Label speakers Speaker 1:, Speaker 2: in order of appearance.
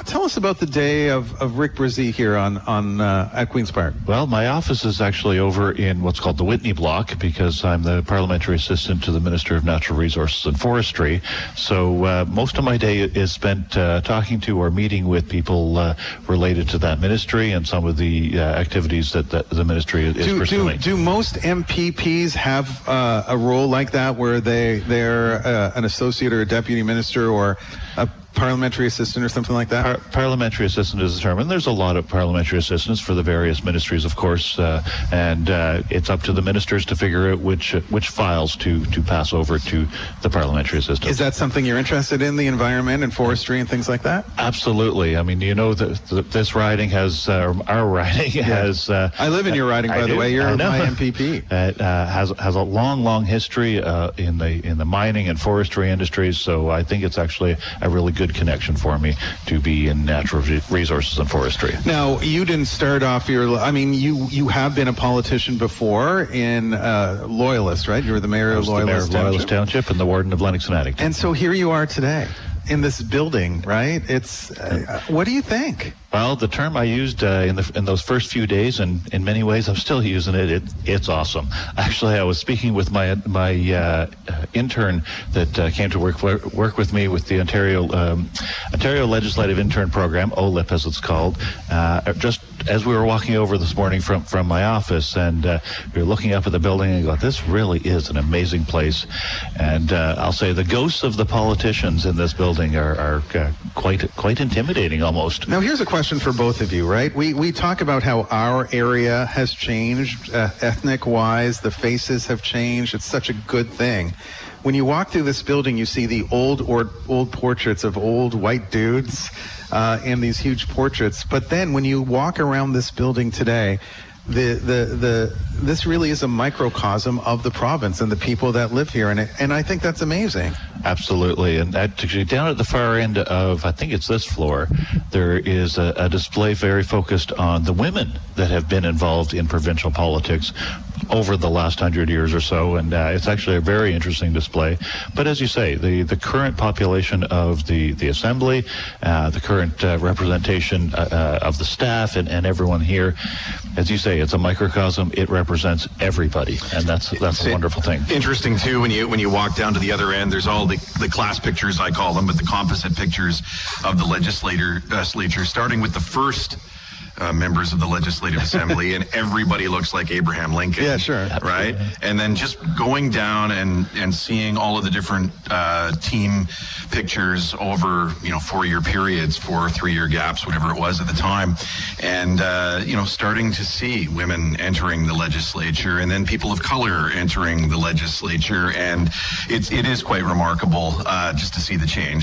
Speaker 1: Tell us about the day of Rick Brzee here on at Queen's Park.
Speaker 2: Well, my office is actually over in what's called the Whitney Block because I'm the parliamentary assistant to the Minister of Natural Resources and Forestry. So most of my day is spent talking to or meeting with people related to that ministry and some of the activities that the ministry is pursuing.
Speaker 1: Do most MPPs have a role like that where they're an associate or a deputy minister or a parliamentary assistant or something like that?
Speaker 2: Parliamentary assistant is the term, and there's a lot of parliamentary assistants for the various ministries, of course, and it's up to the ministers to figure out which files to pass over to the parliamentary assistant.
Speaker 1: Is that something you're interested in, the environment and forestry and things like that?
Speaker 2: Absolutely. I mean, you know, this riding has, our riding has...
Speaker 1: I live in your riding, by the way. You're my MPP.
Speaker 2: It has a long history in the mining and forestry industries, so I think it's actually a really good connection for me to be in natural resources and forestry.
Speaker 1: Now, you didn't start off you have been a politician before in Loyalist, right? You were the mayor of Loyalist
Speaker 2: Township and the warden of Lennox and Hastings.
Speaker 1: And so here you are today in this building, right? It's what do you think?
Speaker 2: Well, the term I used in those first few days, and in many ways I'm still using it. It's awesome. Actually, I was speaking with my intern that came to work with me with the Ontario Legislative Intern Program, OLIP as it's called, just as we were walking over this morning from my office, and we were looking up at the building and go, this really is an amazing place. And I'll say the ghosts of the politicians in this building are quite intimidating almost.
Speaker 1: Now, here's a question for both of you, right? We talk about how our area has changed ethnic-wise. The faces have changed. It's such a good thing. When you walk through this building, you see the old portraits of old white dudes in these huge portraits. But then when you walk around this building today, this really is a microcosm of the province and the people that live here, and I think that's amazing.
Speaker 2: Absolutely, and actually down at the far end of, I think it's this floor, there is a display very focused on the women that have been involved in provincial politics over the last 100 years or so, and it's actually a very interesting display. But as you say, the current population of the Assembly, the current representation of the staff and everyone here, as you say, it's a microcosm. It represents everybody, and that's a wonderful thing.
Speaker 3: Interesting too, when you walk down to the other end, there's all the class pictures, I call them, but the composite pictures of the legislature, starting with the first members of the Legislative Assembly, and everybody looks like Abraham Lincoln.
Speaker 1: Yeah, sure.
Speaker 3: Right? And then just going down and seeing all of the different team pictures over, 4-year periods, 4 or 3-year gaps, whatever it was at the time. And, starting to see women entering the legislature and then people of color entering the legislature. And it is quite remarkable just to see the change.